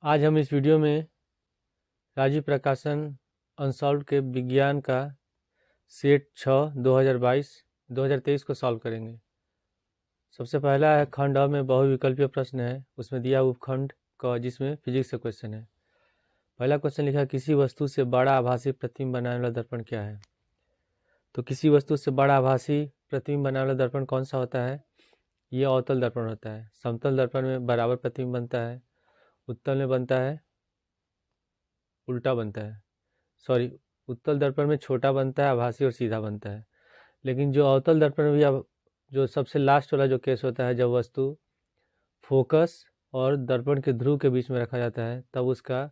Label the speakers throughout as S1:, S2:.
S1: आज हम इस वीडियो में राजीव प्रकाशन अनसॉल्व के विज्ञान का सेट 6 2023 को सॉल्व करेंगे। सबसे पहला है खंड अ में बहुविकल्पीय प्रश्न है, उसमें दिया उपखंड का जिसमें फिजिक्स का क्वेश्चन है। पहला क्वेश्चन लिखा है किसी वस्तु से बड़ा आभासी प्रतिबिंब बनाने वाला दर्पण क्या है। तो किसी वस्तु से बड़ा आभासी प्रतिबिंब बनाने वाला दर्पण कौन सा होता है? ये अवतल दर्पण होता है। समतल दर्पण में बराबर प्रतिबिंब बनता है, उत्तल में बनता है उल्टा बनता है। सॉरी, उत्तल दर्पण में छोटा बनता है आभासी और सीधा बनता है। लेकिन जो अवतल दर्पण में भी अब जो सबसे लास्ट वाला जो केस होता है, जब वस्तु फोकस और दर्पण के ध्रुव के बीच में रखा जाता है, तब उसका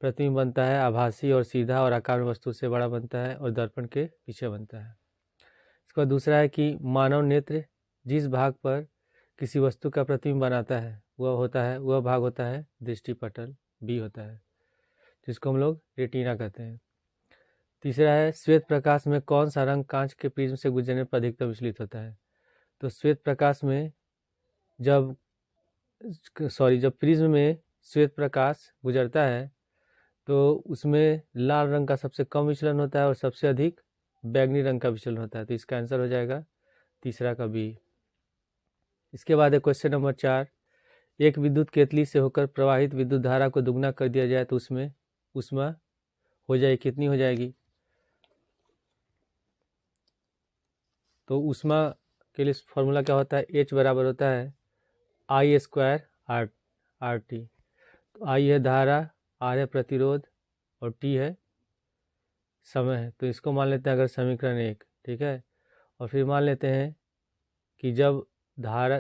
S1: प्रतिबिंब बनता है आभासी और सीधा, और आकार में वस्तु से बड़ा बनता है और दर्पण के पीछे बनता है। इसके बाद दूसरा है कि मानव नेत्र जिस भाग पर किसी वस्तु का प्रतिबिंब बनाता है वह भाग होता है दृष्टिपटल, बी होता है, जिसको हम लोग रेटिना कहते हैं। तीसरा है श्वेत प्रकाश में कौन सा रंग कांच के प्रिज्म से गुजरने पर अधिकतम विचलित होता है। तो श्वेत प्रकाश में जब प्रिज्म में श्वेत प्रकाश गुजरता है तो उसमें लाल रंग का सबसे कम विचलन होता है और सबसे अधिक बैगनी रंग का विचलन होता है। तो इसका आंसर हो जाएगा तीसरा का बी। इसके बाद है क्वेश्चन नंबर 4, एक विद्युत केतली से होकर प्रवाहित विद्युत धारा को दुगना कर दिया जाए तो उसमें ऊष्मा हो जाएगी, कितनी हो जाएगी? तो ऊष्मा के लिए फॉर्मूला क्या होता है? H बराबर होता है I² RT। तो I है धारा, R है प्रतिरोध और T है समय है। तो इसको मान लेते हैं अगर समीकरण 1, ठीक है। और फिर मान लेते हैं कि जब धारा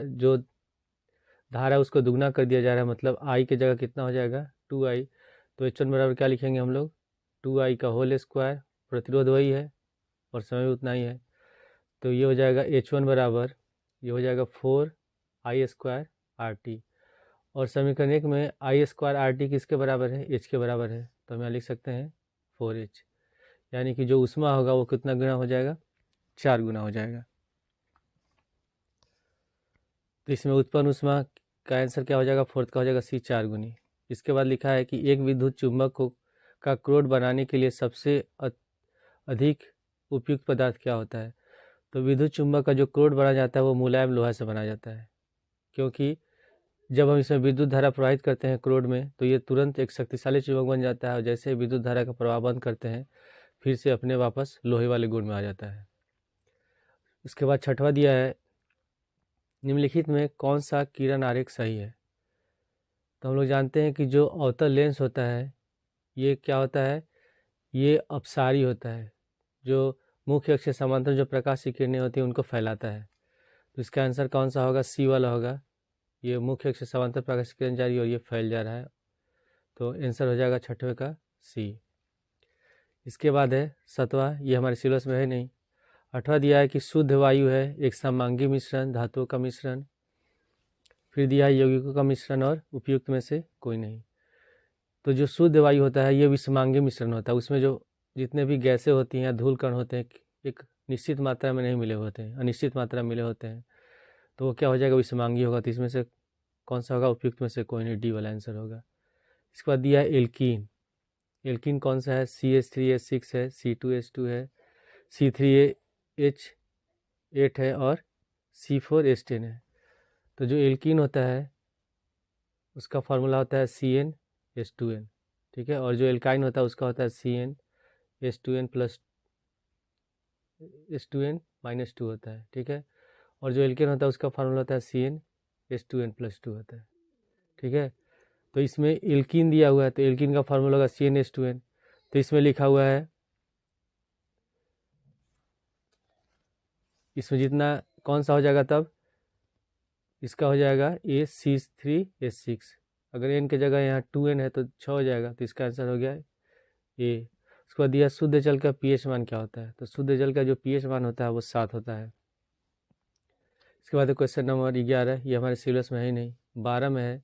S1: उसको दुगना कर दिया जा रहा है, मतलब I की जगह कितना हो जाएगा? 2I। तो H1 बराबर क्या लिखेंगे हम लोग? 2I का होल स्क्वायर, प्रतिरोध वही है और समय भी उतना ही है। तो ये हो जाएगा H1 बराबर, ये हो जाएगा 4I² RT। और समीकरण 1 में I² RT किसके बराबर है? H के बराबर है। तो हम यहाँ लिख सकते हैं 4H, यानी कि जो ऊष्मा होगा वो कितना गुना हो जाएगा? 4 गुना हो जाएगा। तो इसमें उत्पन्न ऊष्मा का आंसर क्या हो जाएगा? फोर्थ का हो जाएगा C, 4 गुनी। इसके बाद लिखा है कि एक विद्युत चुंबक का क्रोड बनाने के लिए सबसे अधिक उपयुक्त पदार्थ क्या होता है। तो विद्युत चुंबक का जो क्रोड बना जाता है वो मुलायम लोहा से बना जाता है, क्योंकि जब हम इसमें विद्युत धारा प्रवाहित करते हैं क्रोड में तो ये तुरंत एक शक्तिशाली चुंबक बन जाता है, और जैसे विद्युत धारा का प्रवाह बंद करते हैं फिर से अपने वापस लोहे वाले गुण में आ जाता है। इसके बाद छठवां दिया है निम्नलिखित में कौन सा किरण आरेख सही है। तो हम लोग जानते हैं कि जो अवतल लेंस होता है ये क्या होता है? ये अपसारी होता है, जो मुख्य अक्ष के समांतर जो प्रकाश की किरणें होती हैं उनको फैलाता है। तो इसका आंसर कौन सा होगा? C वाला होगा। ये मुख्य अक्ष से समांतर प्रकाश की किरण जा रही है और ये फैल जा रहा है, तो आंसर हो जाएगा छठवें का C। इसके बाद है 7वां, ये हमारे सिलेबस में है नहीं। 8वां दिया है कि शुद्ध वायु है एक समांगी मिश्रण, धातुओं का मिश्रण। फिर दिया है यौगिकों का मिश्रण और उपयुक्त में से कोई नहीं। तो जो शुद्ध वायु होता है ये विषमांगी मिश्रण होता है, उसमें जो जितने भी गैसें होती हैं या धूल कण होते हैं एक निश्चित मात्रा में नहीं मिले होते हैं, अनिश्चित मात्रा में मिले होते हैं, तो वो क्या हो जाएगा? विषमांगी होगा। तो इसमें से कौन सा होगा? उपयुक्त में से कोई नहीं, डी वाला आंसर होगा। इसके बाद दिया है एल्कीन। एल्कीन कौन सा है? CH3H6 है, C2H2 है, C3H8 है और C4H10 है। तो जो एल्कीन होता है उसका फार्मूला होता है CnH2n, ठीक है। और जो एल्काइन होता है उसका होता है CnH2n प्लस H2n-2 होता है, ठीक है। और जो एल्केन होता है उसका फार्मूला होता है CnH2n+2 होता है, ठीक है। तो इसमें एल्कीन दिया हुआ है तो एल्कीन का फार्मूला होगा CnH2n। तो इसमें लिखा हुआ है, इसमें जितना कौन सा हो जाएगा तब? इसका हो जाएगा AC3H6। अगर n की जगह यहाँ 2n है तो 6 हो जाएगा, तो इसका आंसर हो गया ए। उसके बाद दिया शुद्ध जल का pH मान क्या होता है। तो शुद्ध जल का जो pH मान होता है वो 7 होता है। इसके बाद क्वेश्चन नंबर 11, ये हमारे सिलेबस में है ही नहीं, 12 में है।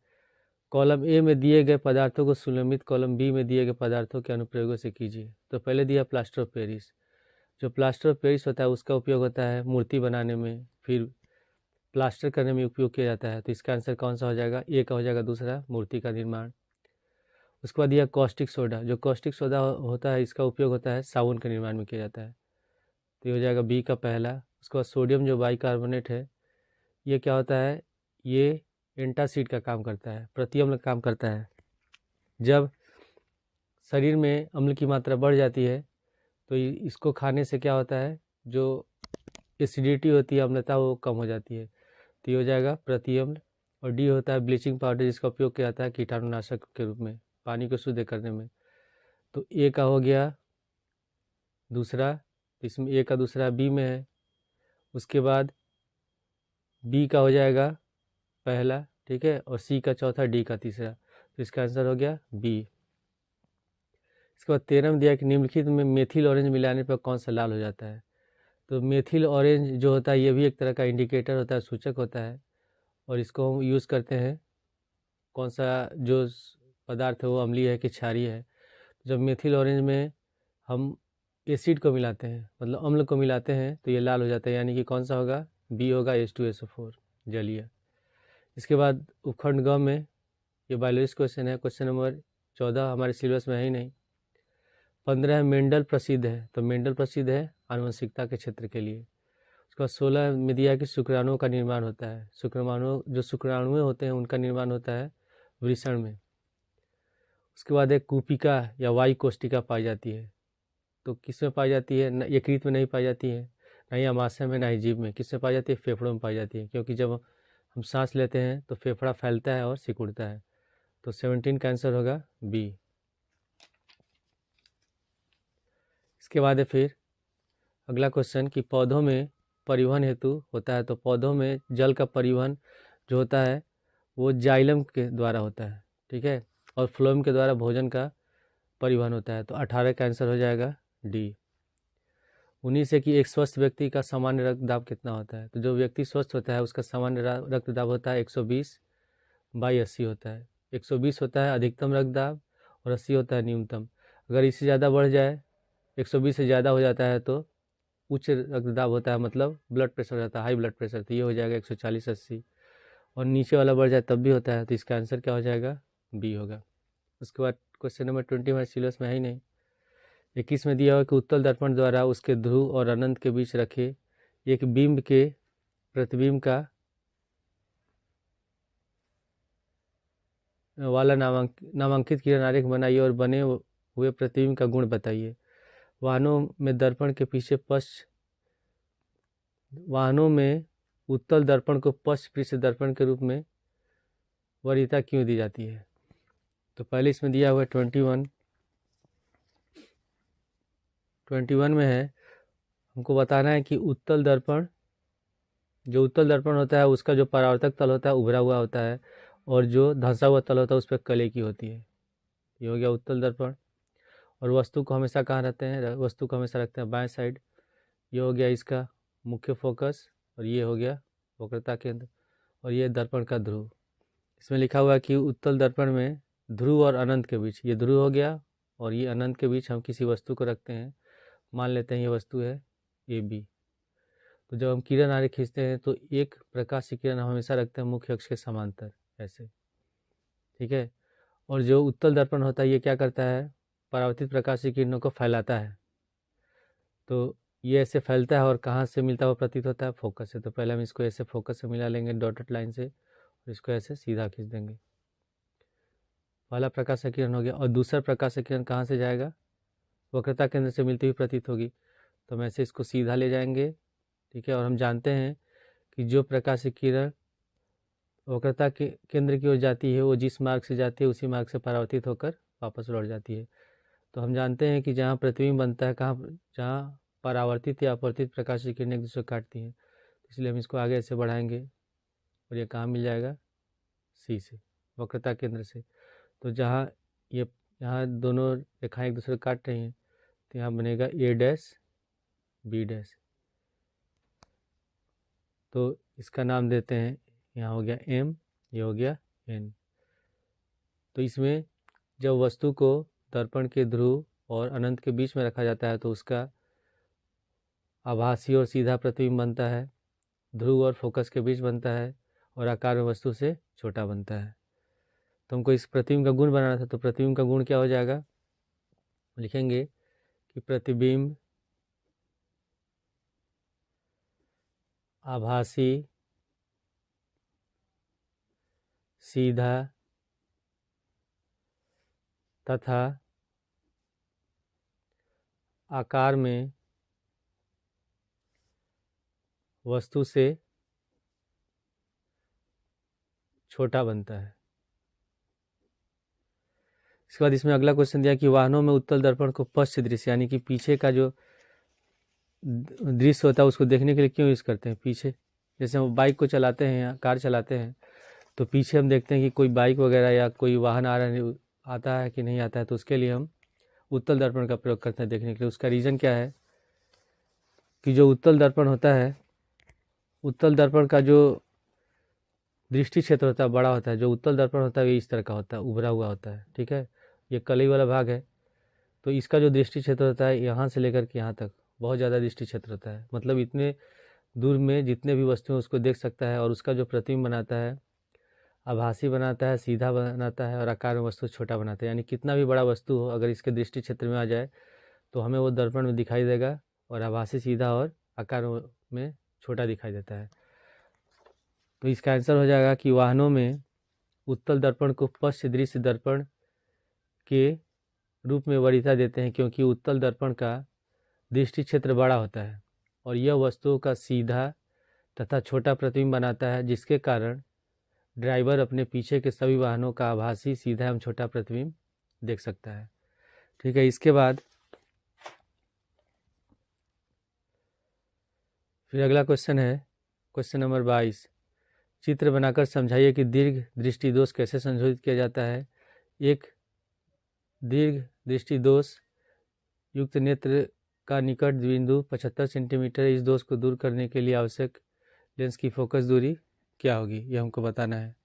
S1: कॉलम ए में दिए गए पदार्थों को सुलमित कॉलम बी में दिए गए पदार्थों के अनुप्रयोगों से कीजिए। तो पहले दिया प्लास्टर ऑफ पेरिस। जो प्लास्टर ऑफ पेरिस होता है उसका उपयोग होता है मूर्ति बनाने में, फिर प्लास्टर करने में उपयोग किया जाता है। तो इसका आंसर कौन सा हो जाएगा? ए का हो जाएगा दूसरा, मूर्ति का निर्माण। उसके बाद यह कॉस्टिक सोडा, जो कॉस्टिक सोडा होता है इसका उपयोग होता है साबुन के निर्माण में किया जाता है। तो ये हो जाएगा बी का पहला। उसके बाद सोडियम जो बाइकार्बोनेट है, ये क्या होता है, ये एंटासिड का काम करता है, प्रतिअम्ल का काम करता है। जब शरीर में अम्ल की मात्रा बढ़ जाती है तो इसको खाने से क्या होता है, जो एसिडिटी होती है, अम्लता, वो कम हो जाती है। तो ये हो जाएगा प्रतिअम्ल। और डी होता है ब्लीचिंग पाउडर, जिसका उपयोग किया जाता है कीटाणुनाशक के रूप में पानी को शुद्ध करने में। तो ए का हो गया दूसरा, इसमें ए का दूसरा बी में है। उसके बाद बी का हो जाएगा पहला, ठीक है, और सी का चौथा, डी का तीसरा। तो इसका आंसर हो गया बी। इसके बाद 13 में दिया कि निम्नलिखित में मेथिल ऑरेंज मिलाने पर कौन सा लाल हो जाता है। तो मेथिल ऑरेंज जो होता है ये भी एक तरह का इंडिकेटर होता है, सूचक होता है, और इसको हम यूज़ करते हैं कौन सा जो पदार्थ है वो अम्लीय है कि क्षारीय है। जब मेथिल ऑरेंज में हम एसिड को मिलाते हैं, मतलब अम्ल को मिलाते हैं, तो ये लाल हो जाता है, यानी कि कौन सा होगा, बी होगा, H2SO4 जलीय। इसके बाद उपखंड ग में ये बायोलॉजी क्वेश्चन है, क्वेश्चन नंबर 14 हमारे सिलेबस में है ही नहीं। 15 मेंडल प्रसिद्ध है, तो मेंडल प्रसिद्ध है आनुवंशिकता के क्षेत्र के लिए। उसके बाद 16 में दिया कि शुक्राणुओं का निर्माण होता है। जो शुक्राणु होते हैं उनका निर्माण होता है वृषण में। उसके बाद एक कूपिका या वायु कोष्टिका पाई जाती है, तो किस में पाई जाती है, यकृत में नहीं पाई जाती है, ना ही आमाशय में, ना ही जीभ में। किस में पाई जाती है, फेफड़ों में पाई जाती है, क्योंकि जब हम सांस लेते हैं तो फेफड़ा फैलता है और सिकुड़ता है। तो 17 का आंसर होगा बी। इसके बाद है फिर अगला क्वेश्चन कि पौधों में परिवहन हेतु होता है। तो पौधों में जल का परिवहन जो होता है वो जाइलम के द्वारा होता है, ठीक है, और फ्लोएम के द्वारा भोजन का परिवहन होता है। तो 18 का आंसर हो जाएगा डी। 19 है कि एक स्वस्थ व्यक्ति का सामान्य रक्तदाब कितना होता है। तो जो व्यक्ति स्वस्थ होता है उसका सामान्य रक्तदाब होता है 120/80 होता है। 120 होता है अधिकतम रक्तदाब और 80 होता है न्यूनतम। अगर इससे ज़्यादा बढ़ जाए, 120 से ज़्यादा हो जाता है तो उच्च रक्तदाब होता है, मतलब ब्लड प्रेशर हो जाता है, हाई ब्लड प्रेशर। तो ये हो जाएगा 140/80। और नीचे वाला बढ़ जाए तब भी होता है, तो इसका आंसर क्या हो जाएगा, बी होगा। उसके बाद क्वेश्चन नंबर 20 हमारे सिलेबस में है ही नहीं। 21 में दिया हुआ कि उत्तल दर्पण द्वारा उसके ध्रुव और अनंत के बीच रखे एक बिंब के प्रतिबिंब का वाला नामांकित किरण आरेख बनाइए और बने हुए प्रतिबिंब का गुण बताइए। वाहनों में उत्तल दर्पण को पश्च पृष्ठ दर्पण के रूप में वरीयता क्यों दी जाती है। तो पहले इसमें दिया हुआ 21 में है, हमको बताना है कि उत्तल दर्पण होता है उसका जो परावर्तक तल होता है उभरा हुआ होता है, और जो धंसा हुआ तल होता है उस पर कले की होती है। ये हो गया उत्तल दर्पण। और वस्तु को हमेशा कहाँ रखते हैं, वस्तु को हमेशा रखते हैं बाएं साइड। ये हो गया इसका मुख्य फोकस, और ये हो गया वक्रता केंद्र, और ये दर्पण का ध्रुव। इसमें लिखा हुआ है कि उत्तल दर्पण में ध्रुव और अनंत के बीच, ये ध्रुव हो गया और ये अनंत के बीच हम किसी वस्तु को रखते हैं। मान लेते हैं ये वस्तु है AB। तो जब हम किरण आरेख खींचते हैं तो एक प्रकाश की किरण हम हमेशा रखते हैं मुख्य अक्ष के समांतर, ऐसे, ठीक है। और जो उत्तल दर्पण होता है ये क्या करता है, परावर्तित प्रकाश की किरणों को फैलाता है। तो ये ऐसे फैलता है और कहाँ से मिलता हुआ प्रतीत होता है, फोकस से। तो पहले हम इसको ऐसे फोकस से मिला लेंगे डॉटेड लाइन से, और इसको ऐसे सीधा खींच देंगे। पहला प्रकाश किरण हो गया। और दूसरा प्रकाश किरण कहाँ से जाएगा, वक्रता केंद्र से मिलती हुई प्रतीत होगी। तो हम ऐसे इसको सीधा ले जाएंगे, ठीक है। और हम जानते हैं कि जो प्रकाश किरण वक्रता के केंद्र की ओर जाती है वो जिस मार्ग से जाती है उसी मार्ग से परावर्तित होकर वापस लौट जाती है। तो हम जानते हैं कि जहाँ प्रतिबिंब बनता है, जहाँ परावर्तित या अपवर्तित प्रकाश की किरणें एक दूसरे को काटती हैं, इसलिए हम इसको आगे ऐसे बढ़ाएंगे और ये कहाँ मिल जाएगा, सी से, वक्रता केंद्र से। तो यहाँ दोनों रेखाएं एक दूसरे को काट रही हैं, तो यहाँ बनेगा A', B'। तो इसका नाम देते हैं, यहाँ हो गया M, ये हो गया N। तो इसमें जब वस्तु को दर्पण के ध्रुव और अनंत के बीच में रखा जाता है तो उसका आभासी और सीधा प्रतिबिंब बनता है, ध्रुव और फोकस के बीच बनता है, और आकार में वस्तु से छोटा बनता है। तो हमको इस प्रतिबिंब का गुण बनाना था, तो प्रतिबिंब का गुण क्या हो जाएगा, लिखेंगे कि प्रतिबिंब आभासी सीधा तथा आकार में वस्तु से छोटा बनता है। इसके बाद इसमें अगला क्वेश्चन दिया कि वाहनों में उत्तल दर्पण को पश्च दृश्य यानी कि पीछे का जो दृश्य होता है उसको देखने के लिए क्यों यूज़ करते हैं। पीछे जैसे हम बाइक को चलाते हैं या कार चलाते हैं तो पीछे हम देखते हैं कि कोई बाइक वगैरह या कोई वाहन आ रहा है, आता है कि नहीं आता है, तो उसके लिए हम उत्तल दर्पण का प्रयोग करते हैं देखने के लिए। उसका रीज़न क्या है कि जो उत्तल दर्पण होता है, उत्तल दर्पण का जो दृष्टि क्षेत्र होता है बड़ा होता है। जो उत्तल दर्पण होता है ये इस तरह का होता है, उभरा हुआ होता है, ठीक है। ये कलई वाला भाग है, तो इसका जो दृष्टि क्षेत्र होता है यहाँ से लेकर के यहाँ तक बहुत ज़्यादा दृष्टि क्षेत्र होता है। मतलब इतने दूर में जितने भी वस्तु हैं उसको देख सकता है, और उसका जो प्रतिबिंब बनाता है आभासी बनाता है, सीधा बनाता है, और आकार में वस्तु छोटा बनाता है। यानी कितना भी बड़ा वस्तु हो अगर इसके दृष्टि क्षेत्र में आ जाए तो हमें वो दर्पण में दिखाई देगा, और आभासी सीधा और आकार में छोटा दिखाई देता है। तो इसका आंसर हो जाएगा कि वाहनों में उत्तल दर्पण को पश्च दृश्य दर्पण के रूप में वरीयता देते हैं, क्योंकि उत्तल दर्पण का दृष्टि क्षेत्र बड़ा होता है और यह वस्तुओं का सीधा तथा छोटा प्रतिबिंब बनाता है, जिसके कारण ड्राइवर अपने पीछे के सभी वाहनों का आभासी सीधा एवं छोटा प्रतिबिंब देख सकता है। ठीक है, इसके बाद फिर अगला क्वेश्चन है क्वेश्चन नंबर 22। चित्र बनाकर समझाइए कि दीर्घ दृष्टि दोष कैसे संशोधित किया जाता है। एक दीर्घ दृष्टि दोष युक्त नेत्र का निकट बिंदु 75 सेंटीमीटर। इस दोष को दूर करने के लिए आवश्यक लेंस की फोकस दूरी क्या होगी, यह हमको बताना है।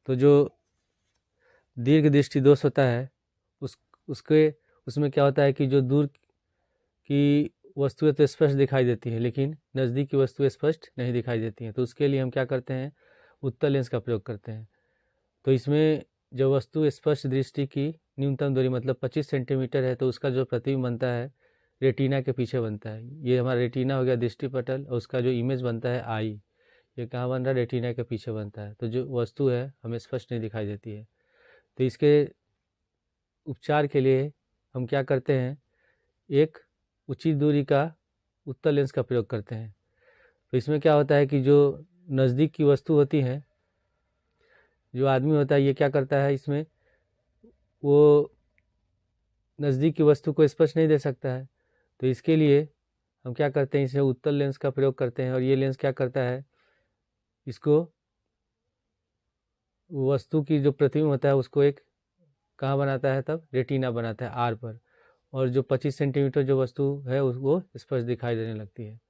S1: तो जो दीर्घ दृष्टि दोष होता है उसमें क्या होता है कि जो दूर की वस्तुएं तो स्पष्ट दिखाई देती है लेकिन नज़दीक की वस्तुएं स्पष्ट नहीं दिखाई देती हैं। तो उसके लिए हम क्या करते हैं, उत्तल लेंस का प्रयोग करते हैं। तो इसमें जो वस्तु स्पष्ट दृष्टि की न्यूनतम दूरी मतलब 25 सेंटीमीटर है, तो उसका जो प्रतिबिंब बनता है रेटिना के पीछे बनता है। ये हमारा रेटिना हो गया दृष्टिपटल, और उसका जो इमेज बनता है आई, ये कहाँ बन रहा है, रेटिना के पीछे बनता है। तो जो वस्तु है हमें स्पष्ट नहीं दिखाई देती है। तो इसके उपचार के लिए हम क्या करते हैं, एक उचित दूरी का उत्तल लेंस का प्रयोग करते हैं। तो इसमें क्या होता है कि जो नज़दीक की वस्तु होती है, जो आदमी होता है ये क्या करता है, इसमें वो नज़दीक की वस्तु को स्पष्ट नहीं दे सकता है। तो इसके लिए हम क्या करते हैं, इसमें उत्तल लेंस का प्रयोग करते हैं। और ये लेंस क्या करता है, इसको वस्तु की जो प्रतिबिंब होता है उसको एक कहाँ बनाता है, तब रेटिना बनाता है आर पर, और जो 25 सेंटीमीटर जो वस्तु है वो स्पष्ट दिखाई देने लगती है।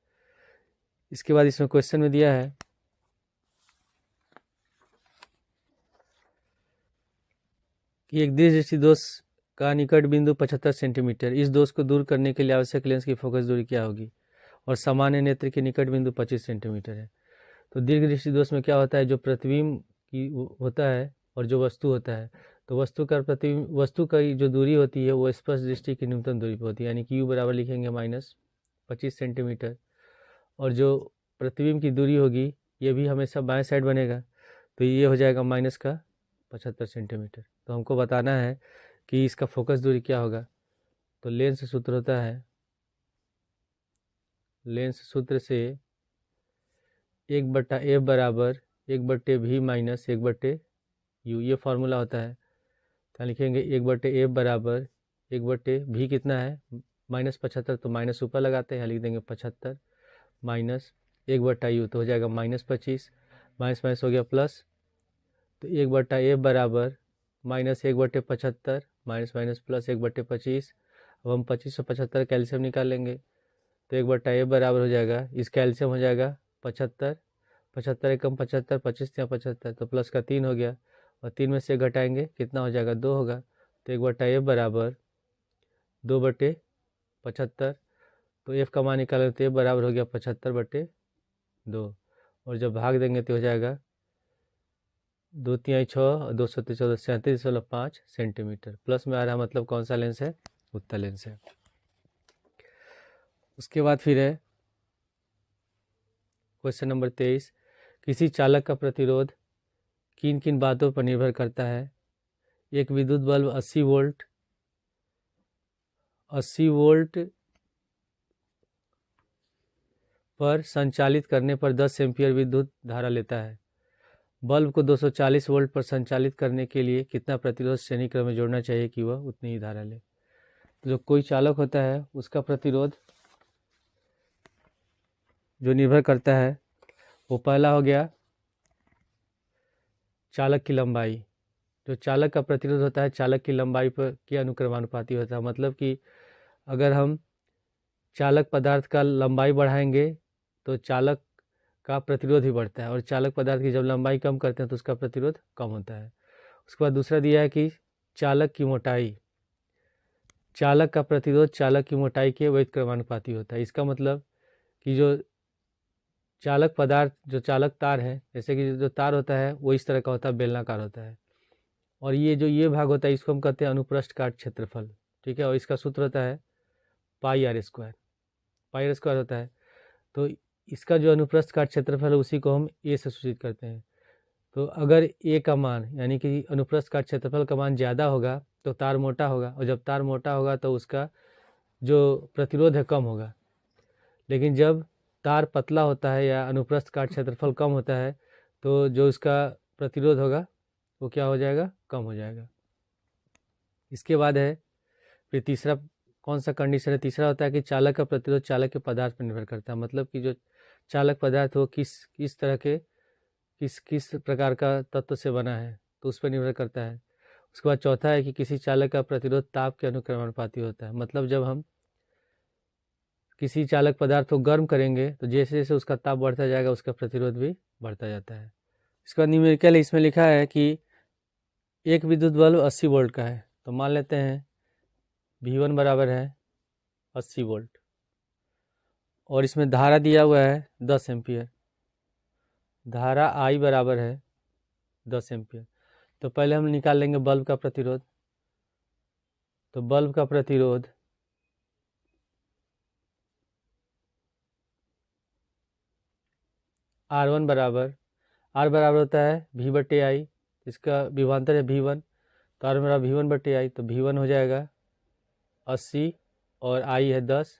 S1: इसके बाद इसमें क्वेश्चन में दिया है कि एक दृष्टि दोष का निकट बिंदु 75 सेंटीमीटर। इस दोष को दूर करने के लिए आवश्यक लेंस की फोकस दूरी क्या होगी, और सामान्य नेत्र के निकट बिंदु 25 सेंटीमीटर है। तो दीर्घ दृष्टि दोष में क्या होता है, जो प्रतिबिंब की होता है और जो वस्तु होता है, तो वस्तु का प्रतिबिंब वस्तु का जो दूरी होती है वो स्पष्ट दृष्टि की न्यूनतम दूरी पर होती है, यानी कि यू बराबर लिखेंगे -25 सेंटीमीटर। और जो प्रतिबिंब की दूरी होगी ये भी हमेशा बाएं साइड बनेगा, तो ये हो जाएगा -75 सेंटीमीटर। तो हमको बताना है कि इसका फोकस दूरी क्या होगा। तो लेंस सूत्र होता है, लेंस सूत्र से 1/f बराबर 1/v माइनस 1/u, ये फार्मूला होता है। तो लिखेंगे 1/f बराबर 1/v कितना है -75, तो माइनस ऊपर लगाते हैं, यहाँ लिख देंगे 75 माइनस 1/u, तो हो जाएगा -25, माइनस माइनस हो गया प्लस। तो 1/f बराबर -1/75 माइनस माइनस प्लस 1/25। अब हम 25 और 75 कैल्शियम निकाल लेंगे, तो 1/f बराबर हो जाएगा, इस कैल्शियम हो जाएगा 75, 75 एकम 75, 25 या 75, तो प्लस का 3 हो गया, और 3 में से घटाएंगे कितना हो जाएगा, 2 होगा। तो 1/f बराबर 2/75, तो f का मान निकालें तो f बराबर हो गया 75/2, और जब भाग देंगे तो हो जाएगा 2×3=6 और 2×7=14, 37.5 सेंटीमीटर। प्लस में आ रहा है, मतलब कौन सा लेंस है? उत्तल लेंस है। उसके बाद फिर है क्वेश्चन नंबर 23, किसी चालक का प्रतिरोध किन किन बातों पर निर्भर करता है? एक विद्युत बल्ब 80 वोल्ट पर संचालित करने पर 10 एम्पीयर विद्युत धारा लेता है। बल्ब को 240 वोल्ट पर संचालित करने के लिए कितना प्रतिरोध श्रेणी क्रम में जोड़ना चाहिए कि वह उतनी ही धारा ले? तो जो कोई चालक होता है उसका प्रतिरोध जो निर्भर करता है वो पहला हो गया चालक की लंबाई। जो चालक का प्रतिरोध होता है चालक की लंबाई पर के अनुक्रमानुपाती होता है। मतलब कि अगर हम चालक पदार्थ का लंबाई बढ़ाएंगे तो चालक का प्रतिरोध ही बढ़ता है, और चालक पदार्थ की जब लंबाई कम करते हैं तो उसका प्रतिरोध कम होता है। उसके बाद दूसरा दिया है कि चालक की मोटाई, चालक का प्रतिरोध चालक की मोटाई के वैध क्रमानुपाती होता है। इसका मतलब कि जो चालक पदार्थ, जो चालक तार है, जैसे कि जो तार होता है वो इस तरह का होता है, बेलनाकार होता है, और ये भाग होता है इसको हम कहते हैं अनुप्रस्थ काट क्षेत्रफल, ठीक है। और इसका सूत्र होता है πr², πr² होता है। तो इसका जो अनुप्रस्थ काट क्षेत्रफल है उसी को हम ए से सूचित करते हैं। तो अगर ए का मान यानी कि अनुप्रस्थ काट क्षेत्रफल का मान ज़्यादा होगा तो तार मोटा होगा, और जब तार मोटा होगा तो उसका जो प्रतिरोध है कम होगा। लेकिन जब तार पतला होता है या अनुप्रस्थ काट क्षेत्रफल कम होता है तो जो उसका प्रतिरोध होगा वो क्या हो जाएगा? कम हो जाएगा। इसके बाद है फिर तीसरा कौन सा कंडीशन है? तीसरा होता है कि चालक का प्रतिरोध चालक के पदार्थ पर निर्भर करता है। मतलब कि जो चालक पदार्थ हो किस तरह के किस प्रकार का तत्व से बना है तो उस पर निर्भर करता है। उसके बाद चौथा है कि किसी चालक का प्रतिरोध ताप के अनुक्रमानुपाती होता है। मतलब जब हम किसी चालक पदार्थ को गर्म करेंगे तो जैसे जैसे उसका ताप बढ़ता जाएगा उसका प्रतिरोध भी बढ़ता जाता है। इसका न्यूमेरिकल इसमें लिखा है कि एक विद्युत बल्ब 80 वोल्ट का है, तो मान लेते हैं V1 बराबर है 80 वोल्ट, और इसमें धारा दिया हुआ है 10 एम्पियर, धारा I बराबर है 10 एम्पियर। तो पहले हम निकाल लेंगे बल्ब का प्रतिरोध। तो बल्ब का प्रतिरोध R1 बराबर, R बराबर होता है V/I, इसका विभवांतर है V1, तो R बराबर V1/I, तो V1 हो जाएगा 80 और I है 10,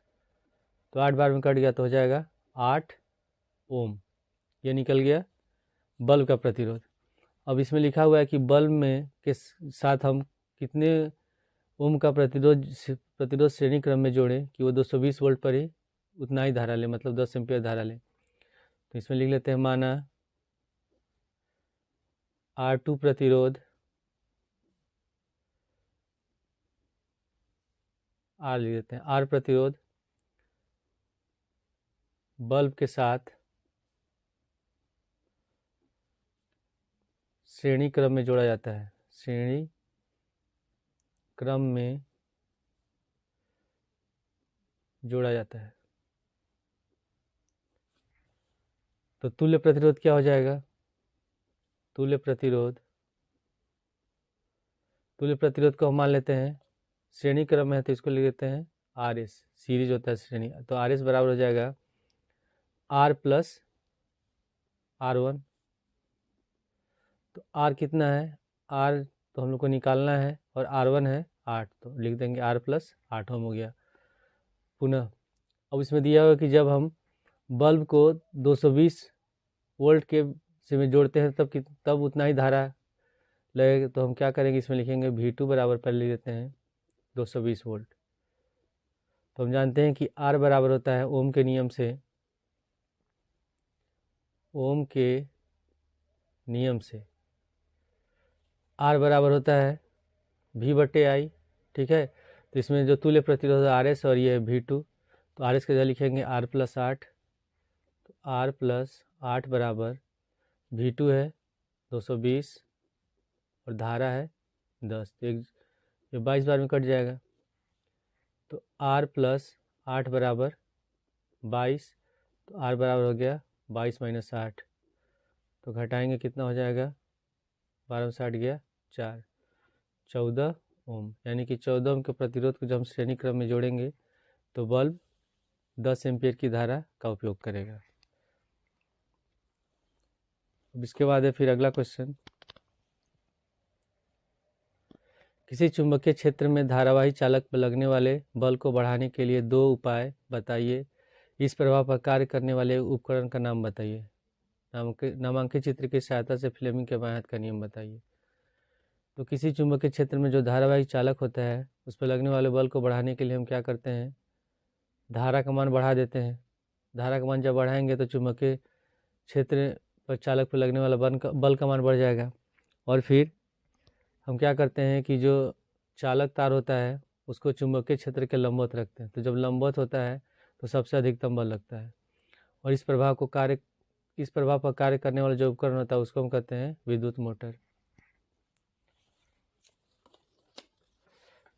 S1: तो 8 बार में कट गया तो हो जाएगा 8 ओम। ये निकल गया बल्ब का प्रतिरोध। अब इसमें लिखा हुआ है कि बल्ब में के साथ हम कितने ओम का प्रतिरोध श्रेणी क्रम में जोड़ें कि वो 220 वोल्ट पर ही उतना ही धारा ले, मतलब 10 एम्पियर धारा ले। तो इसमें लिख लेते हैं माना R2 प्रतिरोध, R लिख देते हैं, R प्रतिरोध बल्ब के साथ श्रेणी क्रम में जोड़ा जाता है, श्रेणी क्रम में जोड़ा जाता है। तो तुल्य प्रतिरोध क्या हो जाएगा? तुल्य प्रतिरोध को हम मान लेते हैं श्रेणी क्रम में है तो इसको लिख देते हैं RS, सीरीज होता है श्रेणी, तो RS बराबर हो जाएगा R प्लस R1। तो R कितना है? R तो हम लोग को निकालना है, और R1 है 8, तो लिख देंगे R प्लस 8 ओम हो गया। पुनः अब इसमें दिया हुआ कि जब हम बल्ब को 220 वोल्ट के से में जोड़ते हैं तब उतना ही धारा लगेगा। तो हम क्या करेंगे, इसमें लिखेंगे V2 बराबर, पहले लिख देते हैं 220 वोल्ट। तो हम जानते हैं कि R बराबर होता है ओम के नियम से, R बराबर होता है V/I, ठीक है। तो इसमें जो तुल्य प्रतिरोध है RS और ये है V2, तो RS के जगह लिखेंगे R प्लस 8, तो R प्लस 8 बराबर V2 है 220 और धारा है 10, तो ये 22 बार में कट जाएगा। तो R प्लस 8 बराबर 22, तो R बराबर हो गया 22 - 8, तो घटाएंगे कितना हो जाएगा 12 में से 8 गया 4, 14 ओम, यानी कि 14 ओम के प्रतिरोध को जब हम श्रेणी क्रम में जोड़ेंगे तो बल्ब 10 एम्पीयर की धारा का उपयोग करेगा। अब इसके बाद है फिर अगला क्वेश्चन, किसी चुंबकीय क्षेत्र में धारावाही चालक पर लगने वाले बल को बढ़ाने के लिए 2 उपाय बताइए। इस प्रभाव पर कार्य करने वाले उपकरण का नाम बताइए। नामांकित चित्र की सहायता से फ्लेमिंग के बाएं हाथ का नियम बताइए। तो किसी चुंबकीय क्षेत्र में जो धारावाही चालक होता है उस पर लगने वाले बल को बढ़ाने के लिए हम क्या करते हैं, धारा का मान बढ़ा देते हैं। धारा का मान जब बढ़ाएंगे तो चुंबकीय क्षेत्र पर चालक पर लगने वाला बल का मान बढ़ जाएगा। और फिर हम क्या करते हैं कि जो चालक तार होता है उसको चुंबकीय क्षेत्र के लंबवत रखते हैं। तो जब लंबवत होता है तो सबसे अधिकतम बल लगता है। और इस प्रभाव पर कार्य करने वाला जो उपकरण होता है उसको हम कहते हैं विद्युत मोटर।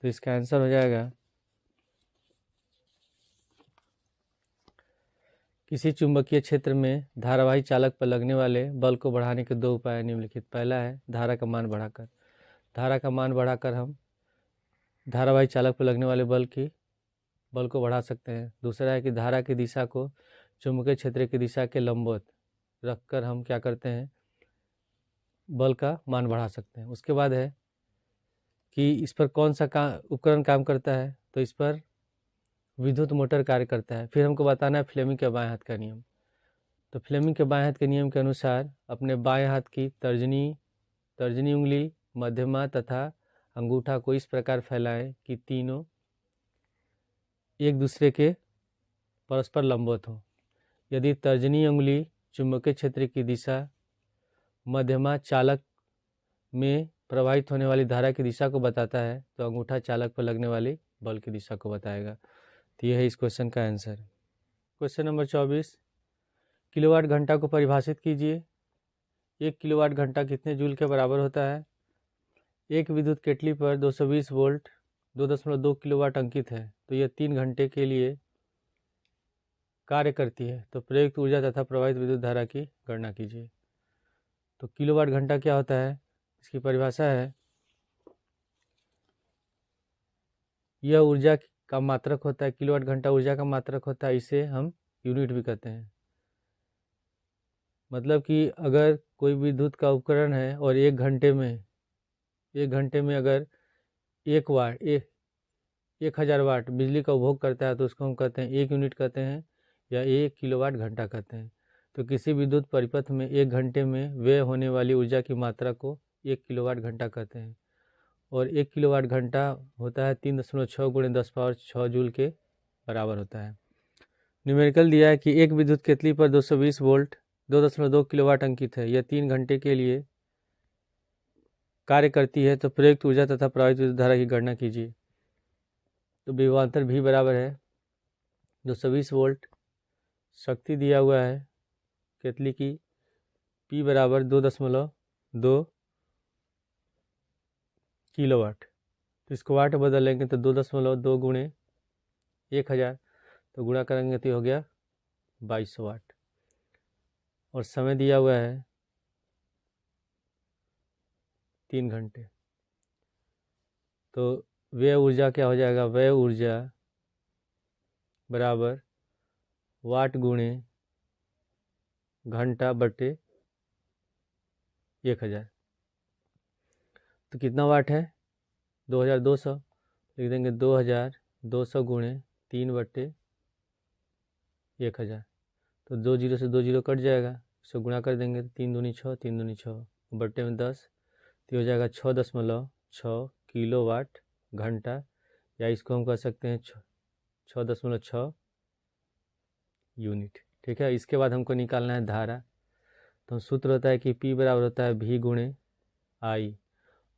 S1: तो इसका आंसर हो जाएगा, किसी चुंबकीय क्षेत्र में धारावाही चालक पर लगने वाले बल को बढ़ाने के 2 उपाय निम्नलिखित। पहला है धारा का मान बढ़ाकर। धारा का मान बढ़ाकर हम धारावाही चालक पर लगने वाले बल को बढ़ा सकते हैं। दूसरा है कि धारा की दिशा को चुंबकीय क्षेत्र की दिशा के लंबवत रखकर हम क्या करते हैं, बल का मान बढ़ा सकते हैं। उसके बाद है कि इस पर कौन सा उपकरण काम करता है, तो इस पर विद्युत मोटर कार्य करता है। फिर हमको बताना है फ्लेमिंग के बाएं हाथ का नियम। तो फ्लेमिंग के बाएं हाथ के नियम के अनुसार अपने बाएं हाथ की तर्जनी उंगली, मध्यमा तथा अंगूठा को इस प्रकार फैलाएं कि तीनों एक दूसरे के परस्पर लंबवत हो। यदि तर्जनी उंगली चुंबकीय क्षेत्र की दिशा, मध्यमा चालक में प्रवाहित होने वाली धारा की दिशा को बताता है, तो अंगूठा चालक पर लगने वाली बल की दिशा को बताएगा। तो यह है इस क्वेश्चन का आंसर। क्वेश्चन नंबर 24, किलोवाट घंटा को परिभाषित कीजिए। 1 किलोवाट घंटा कितने जूल के बराबर होता है। एक विद्युत केटली पर 220 वोल्ट 2.2 किलोवाट अंकित है, तो यह 3 घंटे के लिए कार्य करती है। तो प्रयुक्त ऊर्जा तथा प्रवाहित विद्युत धारा की गणना कीजिए। तो किलोवाट घंटा क्या होता है, इसकी परिभाषा है, यह ऊर्जा का मात्रक होता है। किलोवाट घंटा ऊर्जा का मात्रक होता है, इसे हम यूनिट भी कहते हैं। मतलब कि अगर कोई विद्युत का उपकरण है और 1 घंटे में अगर 1000 वाट बिजली का उपभोग करता है तो उसको हम कहते हैं 1 यूनिट कहते हैं या 1 किलोवाट घंटा कहते हैं। तो किसी विद्युत परिपथ में 1 घंटे में व्यय होने वाली ऊर्जा की मात्रा को 1 किलोवाट घंटा कहते हैं। और 1 किलोवाट घंटा होता है 3.6 × 10⁻6 जूल के बराबर होता है। न्यूमेरिकल दिया है कि एक विद्युत केतली पर 220 वोल्ट 2.2 किलोवाट अंकित है, यह 3 घंटे के लिए कार्य करती है। तो प्रयुक्त ऊर्जा तथा प्रवाहित विद्युत धारा की गणना कीजिए। तो विभवांतर भी बराबर है 220 वोल्ट, शक्ति दिया हुआ है केतली की P बराबर 2.2 किलोवाट। तो इसको वाट बदलेंगे तो 2.2 × 1000, तो गुणा करेंगे तो हो गया 2200 वाट। और समय दिया हुआ है 3 घंटे। तो व्यय ऊर्जा क्या हो जाएगा, व्यय ऊर्जा बराबर वाट गुणे घंटा बटे 1000। तो कितना वाट है 2200, लिख देंगे 2200 × 3/1000। तो 2 जीरो से 2 जीरो कट जाएगा, इसको गुणा कर देंगे तो 3 दूनी 6 3 दूनी 6 बट्टे में 10, तो हो जाएगा 6.6 किलोवाट घंटा, या इसको हम कह सकते हैं 6.6 यूनिट। ठीक है, इसके बाद हमको निकालना है धारा। तो सूत्र होता है कि P बराबर होता है V × I,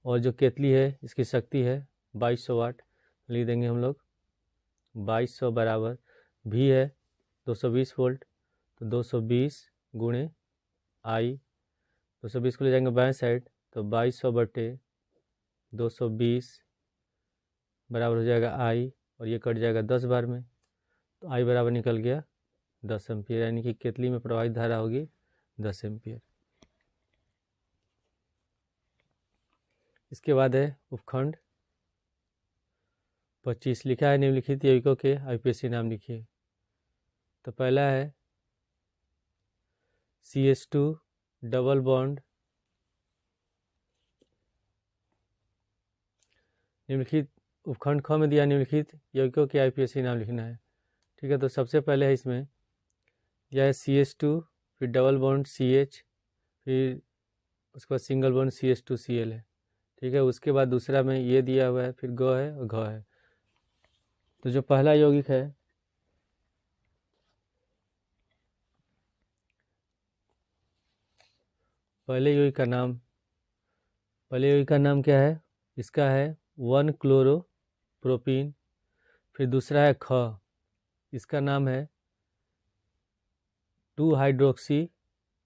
S1: और जो केतली है इसकी शक्ति है 2200 वाट, लिख देंगे हम लोग 2200 बराबर V है 220 वोल्ट, तो 220 × I, 220 को ले जाएंगे बाएं साइड, तो 2200 बटे 220 बराबर हो जाएगा I, और ये कट जाएगा 10 बार में, तो I बराबर निकल गया 10 एम्पियर, यानी कि केतली में प्रवाहित धारा होगी 10 एम्पियर। इसके बाद है उपखंड 25, लिखा है निम्नलिखित यौगिकों के आईपीएसी नाम लिखिए। तो पहला है CH2 डबल बॉन्ड, निम्नलिखित उपखंड ख में दिया निम्नलिखित यौगिकों के आईपीएसी नाम लिखना है। ठीक है, तो सबसे पहले है इसमें यह है CH2, फिर डबल बॉन्ड CH, फिर उसके बाद सिंगल बॉन्ड CH2Cl है। ठीक है, उसके बाद दूसरा में ये दिया हुआ है, फिर ग है और घ है। तो जो पहला यौगिक है पहले यौगिक का नाम क्या है? इसका है 1-क्लोरोप्रोपीन। फिर दूसरा है ख, इसका नाम है 2-हाइड्रोक्सी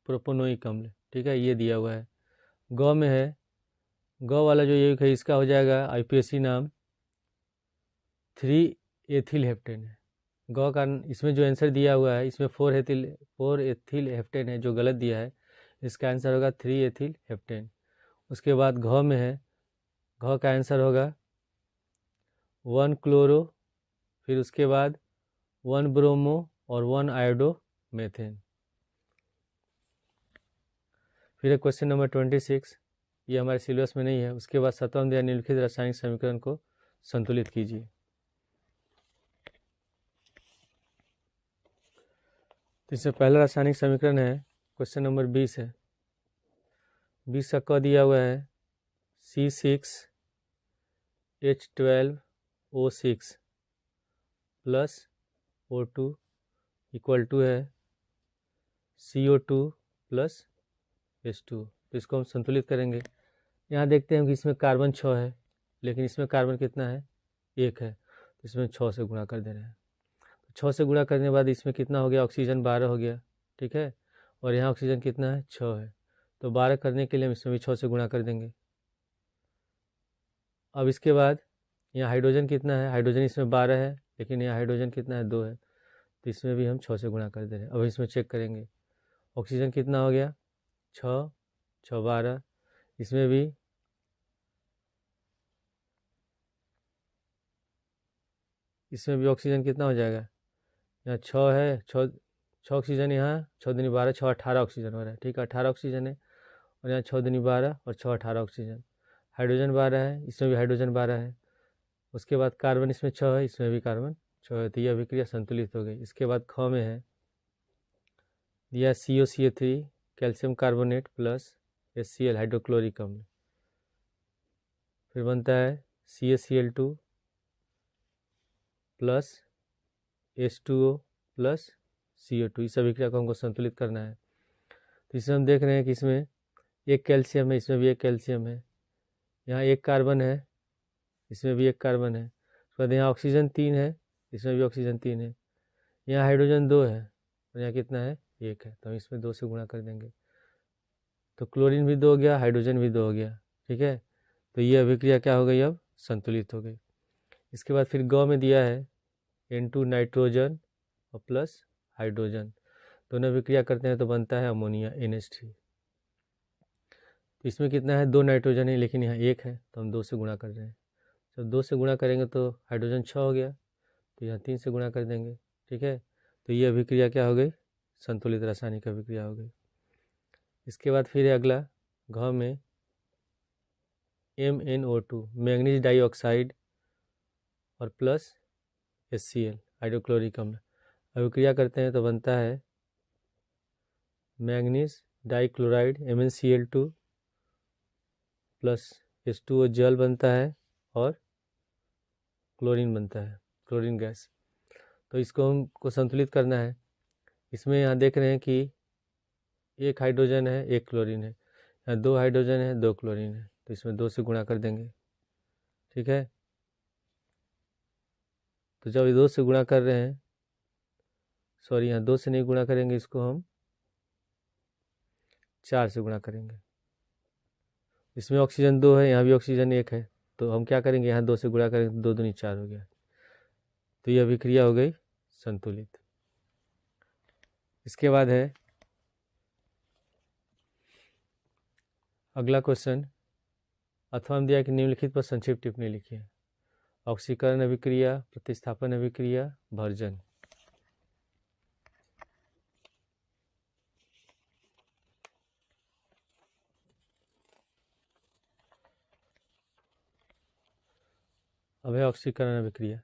S1: प्रोपोनोइक अम्ल। ठीक है, ये दिया हुआ है। ग में है, ग वाला जो यौगिक है इसका हो जाएगा आईपीएसी नाम 3-एथिल हेप्टेन है। ग का इसमें जो आंसर दिया हुआ है इसमें 4-एथिल हेप्टेन है, जो गलत दिया है। इसका आंसर होगा 3-एथिल हेप्टेन। उसके बाद घ में है, घ का आंसर होगा 1-क्लोरो, फिर उसके बाद 1-ब्रोमो और 1-आयोडोमेथेन। फिर है क्वेश्चन नंबर 26, ये हमारे सिलेबस में नहीं है। उसके बाद 7वां दिया निम्नलिखित रासायनिक समीकरण को संतुलित कीजिए। तो इससे पहला रासायनिक समीकरण है क्वेश्चन नंबर 20 है। 20 का क दिया हुआ है C6H12O6 plus O2 equal to है CO2 प्लस H2। तो इसको हम संतुलित करेंगे। यहाँ देखते हैं कि इसमें कार्बन 6 है, लेकिन इसमें कार्बन कितना है? 1 है। तो इसमें 6 से गुणा कर दे रहे हैं। 6 से गुणा करने के बाद इसमें कितना हो गया? ऑक्सीजन 12 हो गया। ठीक है, और यहाँ ऑक्सीजन कितना है? 6 है। तो 12 करने के लिए हम इसमें भी 6 से गुणा कर देंगे। अब इसके बाद यहाँ हाइड्रोजन कितना है? हाइड्रोजन इसमें 12 है, लेकिन यहाँ हाइड्रोजन कितना है? 2 है। तो इसमें भी हम 6 से गुणा कर दे रहे हैं। अब इसमें चेक करेंगे ऑक्सीजन कितना हो गया? 6, 6 12। इसमें भी ऑक्सीजन कितना हो जाएगा? यहाँ 6 है, 6 ऑक्सीजन, यहाँ 6 दूनी 12, 6 18 ऑक्सीजन हो रहा है। ठीक है, 18 ऑक्सीजन है, और यहाँ 6 दूनी 12 और 6 18 ऑक्सीजन। हाइड्रोजन 12 है, इसमें भी हाइड्रोजन 12 है। उसके बाद कार्बन इसमें 6 है, इसमें भी कार्बन 6 है। तो यह अभिक्रिया संतुलित हो गई। इसके बाद ख में है दिया COCl3 calcium carbonate plus HCl hydrochloric अम्ल। फिर बनता है CaCl2 plus H2O plus CO2। इस अभिक्रिया को हमको संतुलित करना है। तो इसमें हम देख रहे हैं कि इसमें एक कैल्शियम है, इसमें भी एक कैल्शियम है। यहाँ एक कार्बन है, इसमें भी एक कार्बन है। उसके बाद यहाँ ऑक्सीजन 3 है, इसमें भी ऑक्सीजन 3 है। यहाँ हाइड्रोजन 2 है, और यहाँ कितना है? 1 है। तो हम इसमें 2 से गुणा कर देंगे। तो क्लोरीन भी 2 हो गया, हाइड्रोजन भी 2 हो गया। ठीक है, तो ये अभिक्रिया क्या हो गई? अब संतुलित हो गई। इसके बाद फिर ग में दिया है N2 नाइट्रोजन और प्लस हाइड्रोजन, दोनों अभिक्रिया करते हैं तो बनता है अमोनिया NH3। तो इसमें कितना है? 2 नाइट्रोजन है, लेकिन यहाँ 1 है, तो हम 2 से गुणा कर रहे हैं। जब 2 से गुणा करेंगे तो हाइड्रोजन 6 हो गया, तो यहाँ 3 से गुणा कर देंगे। ठीक है, तो ये अभिक्रिया क्या हो गई? संतुलित रासायनिक अभिक्रिया हो गई। इसके बाद फिर अगला घ में MnO2 मैंगनीज डाइऑक्साइड और प्लस HCl हाइड्रोक्लोरिक अम्ल अभिक्रिया करते हैं तो बनता है manganese dichloride MnCl2 plus H2O जल बनता है और क्लोरीन बनता है, क्लोरीन गैस। तो इसको हमको संतुलित करना है। इसमें यहाँ देख रहे हैं कि एक हाइड्रोजन है, एक क्लोरीन है। यहाँ 2 हाइड्रोजन है, 2 क्लोरीन है, तो इसमें 2 से गुणा कर देंगे। ठीक है, तो जब 2 से गुणा कर रहे हैं, सॉरी यहाँ 2 से नहीं गुणा करेंगे, इसको हम 4 से गुणा करेंगे। इसमें ऑक्सीजन 2 है, यहाँ भी ऑक्सीजन 1 है, तो हम क्या करेंगे? यहाँ 2 से गुणा करेंगे, 2 दूनी 4 हो गया। तो यह अभिक्रिया हो गई संतुलित। इसके बाद है अगला क्वेश्चन अथवा हम दिया कि निम्नलिखित पर संक्षिप्त टिप्पणी लिखिए। ऑक्सीकरण अभिक्रिया, प्रतिस्थापन अभिक्रिया, भर्जन। अब है ऑक्सीकरण अभिक्रिया।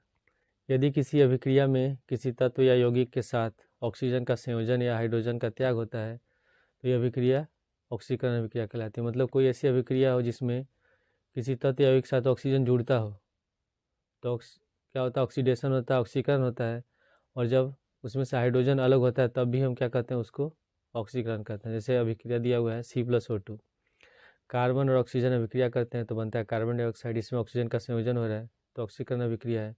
S1: यदि किसी अभिक्रिया में किसी तत्व या यौगिक के साथ ऑक्सीजन का संयोजन या हाइड्रोजन का त्याग होता है तो यह अभिक्रिया ऑक्सीकरण अभिक्रिया कहलाती है। मतलब कोई ऐसी अभिक्रिया हो जिसमें किसी तत्व या यौगिक के साथ ऑक्सीजन जुड़ता हो तो क्या होता है, ऑक्सीडेशन होता है, ऑक्सीकरण होता है। और जब उसमें से हाइड्रोजन अलग होता है तब भी हम क्या कहते हैं, उसको ऑक्सीकरण कहते हैं। जैसे अभिक्रिया दिया हुआ है C+O2, कार्बन और ऑक्सीजन अभिक्रिया करते हैं तो बनता है कार्बन डाइऑक्साइड। इसमें ऑक्सीजन का संयोजन हो रहा है तो ऑक्सीकरण अभिक्रिया है।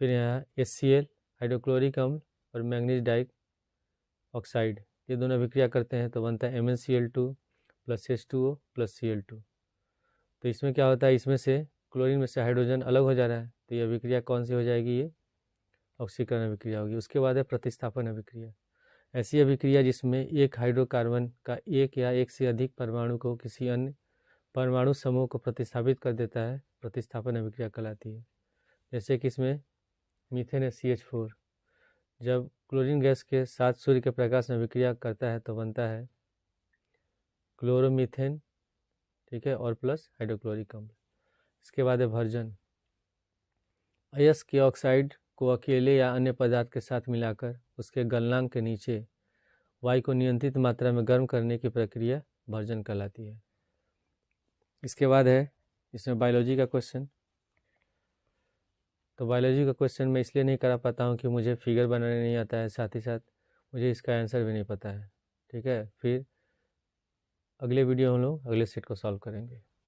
S1: फिर यहाँ HCl हाइड्रोक्लोरिक अम्ल और मैंगनीज डाई ऑक्साइड, ये दोनों अभिक्रिया करते हैं तो बनता है MnCl2 + H2O + Cl2। तो इसमें क्या होता है, इसमें से क्लोरीन में से हाइड्रोजन अलग हो जा रहा है तो ये अभिक्रिया कौन सी हो जाएगी, ये ऑक्सीकरण अभिक्रिया होगी। उसके बाद है प्रतिस्थापन अभिक्रिया। ऐसी अभिक्रिया जिसमें एक हाइड्रोकार्बन का एक या एक से अधिक परमाणु को किसी अन्य परमाणु समूह को प्रतिस्थापित कर देता है, प्रतिस्थापन अभिक्रिया कहलाती है। जैसे कि इसमें मीथेन है CH4, जब क्लोरीन गैस के साथ सूर्य के प्रकाश में अभिक्रिया करता है तो बनता है क्लोरोमीथेन, ठीक है, और प्लस हाइड्रोक्लोरिक अम्ल। इसके बाद है भर्जन। अयस्क ऑक्साइड को अकेले या अन्य पदार्थ के साथ मिलाकर उसके गलनांक के नीचे वायु को नियंत्रित मात्रा में गर्म करने की प्रक्रिया भर्जन कहलाती है। इसके बाद है इसमें बायोलॉजी का क्वेश्चन। तो बायोलॉजी का क्वेश्चन मैं इसलिए नहीं करा पाता हूँ कि मुझे फिगर बनाने नहीं आता है, साथ ही साथ मुझे इसका आंसर भी नहीं पता है। ठीक है, फिर अगले वीडियो हम लोग अगले सेट को सॉल्व करेंगे।